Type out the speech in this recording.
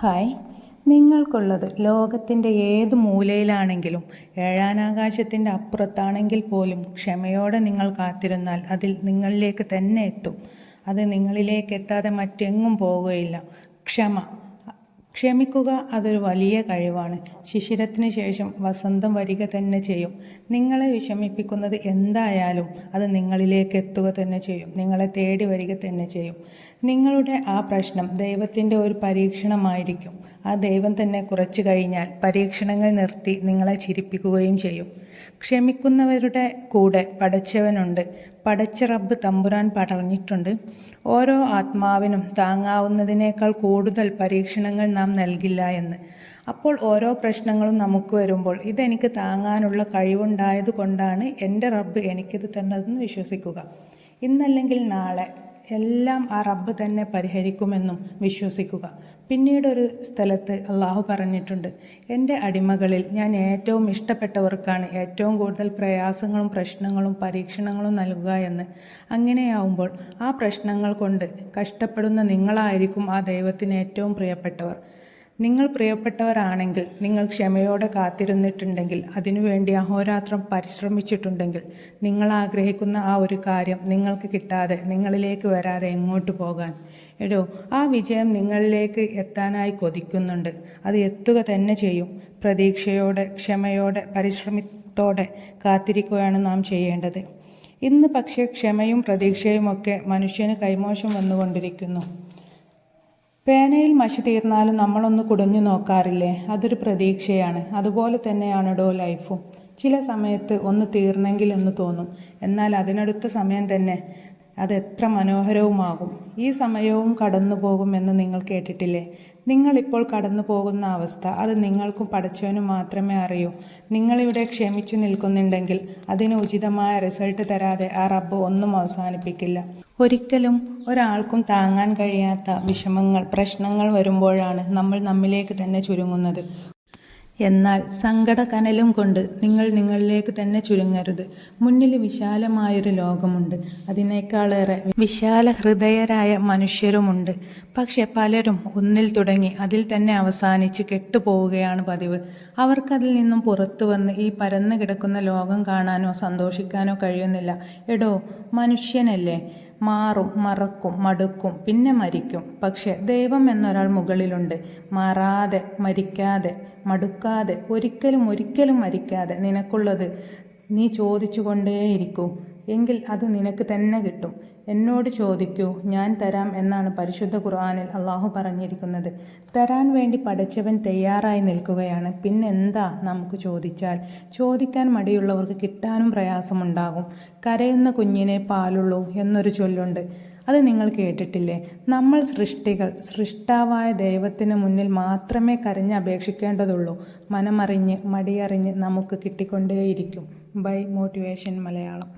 Hi, നിങ്ങൾക്കുള്ളത് ലോകത്തിൻ്റെ ഏത് മൂലയിലാണെങ്കിലും ഏഴാനാകാശത്തിൻ്റെ അപ്പുറത്താണെങ്കിൽ പോലും ക്ഷമയോടെ നിങ്ങൾ കാത്തിരുന്നാൽ അതിൽ നിങ്ങളിലേക്ക് തന്നെ എത്തും. അത് നിങ്ങളിലേക്ക് എത്താതെ മറ്റെങ്ങും പോവുകയില്ല. ക്ഷമിക്കുക അതൊരു വലിയ കഴിവാണ്. ശിശിരത്തിന് ശേഷം വസന്തം വരിക തന്നെ ചെയ്യും. നിങ്ങളെ വിഷമിപ്പിക്കുന്നത് എന്തായാലും അത് നിങ്ങളിലേക്ക് എത്തുക തന്നെ ചെയ്യും. നിങ്ങളെ തേടി വരിക തന്നെ ചെയ്യും. നിങ്ങളുടെ ആ പ്രശ്നം ദൈവത്തിൻ്റെ ഒരു പരീക്ഷണമായിരിക്കും. ആ ദൈവം തന്നെ കുറച്ചു കഴിഞ്ഞാൽ പരീക്ഷണങ്ങൾ നിർത്തി നിങ്ങളെ ചിരിപ്പിക്കുകയും ചെയ്യും. ക്ഷമിക്കുന്നവരുടെ കൂടെ പടച്ചവനുണ്ട്. പടച്ച റബ്ബ് തമ്പുരാൻ പറഞ്ഞിട്ടുണ്ട്, ഓരോ ആത്മാവിനും താങ്ങാവുന്നതിനേക്കാൾ കൂടുതൽ പരീക്ഷണങ്ങൾ നാം നൽകില്ല എന്ന്. അപ്പോൾ ഓരോ പ്രശ്നങ്ങളും നമുക്ക് വരുമ്പോൾ ഇതെനിക്ക് താങ്ങാനുള്ള കഴിവുണ്ടായത് കൊണ്ടാണ് എൻ്റെ റബ്ബ് എനിക്കിത് തന്നതെന്ന് വിശ്വസിക്കുക. ഇന്നല്ലെങ്കിൽ നാളെ എല്ലാം ആ റബ്ബ് തന്നെ പരിഹരിക്കുമെന്നും വിശ്വസിക്കുക. പിന്നീടൊരു സ്ഥലത്ത് അള്ളാഹു പറഞ്ഞിട്ടുണ്ട്, എൻ്റെ അടിമകളിൽ ഞാൻ ഏറ്റവും ഇഷ്ടപ്പെട്ടവർക്കാണ് ഏറ്റവും കൂടുതൽ പ്രയാസങ്ങളും പ്രശ്നങ്ങളും പരീക്ഷണങ്ങളും നൽകുക എന്ന്. അങ്ങനെയാവുമ്പോൾ ആ പ്രശ്നങ്ങൾ കൊണ്ട് കഷ്ടപ്പെടുന്ന നിങ്ങളായിരിക്കും ആ ദൈവത്തിന് ഏറ്റവും പ്രിയപ്പെട്ടവർ. നിങ്ങൾ പ്രിയപ്പെട്ടവരാണെങ്കിൽ, നിങ്ങൾ ക്ഷമയോടെ കാത്തിരുന്നിട്ടുണ്ടെങ്കിൽ, അതിനുവേണ്ടി അഹോരാത്രം പരിശ്രമിച്ചിട്ടുണ്ടെങ്കിൽ, നിങ്ങൾ ആഗ്രഹിക്കുന്ന ആ ഒരു കാര്യം നിങ്ങൾക്ക് കിട്ടാതെ നിങ്ങളിലേക്ക് വരാതെ എങ്ങോട്ട് പോകാൻ? എടോ, ആ വിജയം നിങ്ങളിലേക്ക് എത്താനായി കൊതിക്കുന്നുണ്ട്. അത് എത്തുക തന്നെ ചെയ്യും. പ്രതീക്ഷയോടെ, ക്ഷമയോടെ, പരിശ്രമത്തോടെ കാത്തിരിക്കുകയാണ് നാം ചെയ്യേണ്ടത്. ഇന്ന് പക്ഷേ ക്ഷമയും പ്രതീക്ഷയുമൊക്കെ മനുഷ്യന് കൈമോശം വന്നുകൊണ്ടിരിക്കുന്നു. പേനയിൽ മഷി തീർന്നാലും നമ്മളൊന്ന് കുടഞ്ഞു നോക്കാറില്ലേ? അതൊരു പ്രതീക്ഷയാണ്. അതുപോലെ തന്നെയാണെടോ ലൈഫും. ചില സമയത്ത് ഒന്ന് തീർന്നെങ്കിൽ എന്ന് തോന്നും. എന്നാൽ അതിനടുത്ത സമയം തന്നെ അതെത്ര മനോഹരവുമാകും. ഈ സമയവും കടന്നു പോകുമെന്ന് നിങ്ങൾ കേട്ടിട്ടില്ലേ? നിങ്ങളിപ്പോൾ കടന്നു പോകുന്ന അവസ്ഥ അത് നിങ്ങൾക്കും പടച്ചവനും മാത്രമേ അറിയൂ. നിങ്ങളിവിടെ ക്ഷമിച്ചു നിൽക്കുന്നുണ്ടെങ്കിൽ അതിന് ഉചിതമായ റിസൾട്ട് തരാതെ ആ റബ്ബ് ഒന്നും അവസാനിപ്പിക്കില്ല. ഒരിക്കലും ഒരാൾക്കും താങ്ങാൻ കഴിയാത്ത വിഷമങ്ങൾ, പ്രശ്നങ്ങൾ വരുമ്പോഴാണ് നമ്മൾ നമ്മിലേക്ക് തന്നെ ചുരുങ്ങുന്നത്. എന്നാൽ സങ്കടകനലും കൊണ്ട് നിങ്ങൾ നിങ്ങളിലേക്ക് തന്നെ ചുരുങ്ങരുത്. മുന്നിൽ വിശാലമായൊരു ലോകമുണ്ട്. അതിനേക്കാളേറെ വിശാല ഹൃദയരായ മനുഷ്യരുമുണ്ട്. പക്ഷെ പലരും ഒന്നിൽ തുടങ്ങി അതിൽ തന്നെ അവസാനിച്ച് കെട്ടുപോവുകയാണ് പതിവ്. അവർക്കതിൽ നിന്നും പുറത്തു വന്ന് ഈ പരന്നു കിടക്കുന്ന ലോകം കാണാനോ സന്തോഷിക്കാനോ കഴിയുന്നില്ല. എടോ, മനുഷ്യനല്ലേ, മാറും, മറക്കും, മടുക്കും, പിന്നെ മരിക്കും. പക്ഷെ ദൈവം എന്നൊരാൾ മുകളിലുണ്ട്. മാറാതെ, മരിക്കാതെ, മടുക്കാതെ, ഒരിക്കലും മരിക്കാതെ നിനക്കുള്ളത് നീ ചോദിച്ചു കൊണ്ടേയിരിക്കൂ. എങ്കിൽ അത് നിനക്ക് തന്നെ കിട്ടും. എന്നോട് ചോദിക്കൂ, ഞാൻ തരാം എന്നാണ് പരിശുദ്ധ ഖുർആനിൽ അള്ളാഹു പറഞ്ഞിരിക്കുന്നത്. തരാൻ വേണ്ടി പടച്ചവൻ തയ്യാറായി നിൽക്കുകയാണ്. പിന്നെന്താ നമുക്ക് ചോദിച്ചാൽ? ചോദിക്കാൻ മടിയുള്ളവർക്ക് കിട്ടാനും പ്രയാസമുണ്ടാകും. കരയുന്ന കുഞ്ഞിനെ പാലുള്ളൂ എന്നൊരു ചൊല്ലുണ്ട്. അത് നിങ്ങൾ കേട്ടിട്ടില്ലേ? നമ്മൾ സൃഷ്ടികൾ സൃഷ്ടാവായ ദൈവത്തിന് മുന്നിൽ മാത്രമേ കരഞ്ഞ് അപേക്ഷിക്കേണ്ടതുള്ളൂ. മനമറിഞ്ഞ്, മടിയറിഞ്ഞ് നമുക്ക് കിട്ടിക്കൊണ്ടേയിരിക്കും. By motivation Malayalam.